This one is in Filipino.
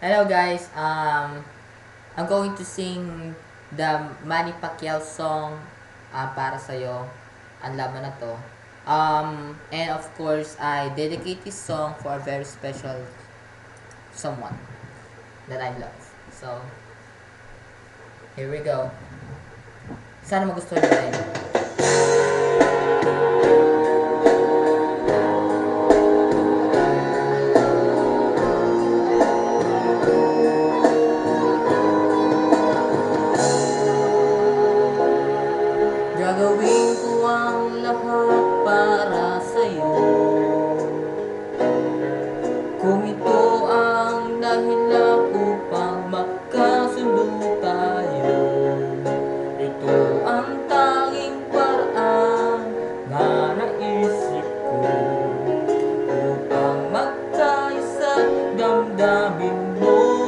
Hello guys, I'm going to sing the Manny Pacquiao song para sa'yo. Ang laman na to. And of course, I dedicate this song for a very special someone that I love. So, here we go. Sana magustuhan nyo rin. Gagawin ko ang lahat para sa'yo. Kung ito ang dahilan upang magkasundo tayo, ito ang tanging paraan na naisip ko upang magkaisa damdamin mo.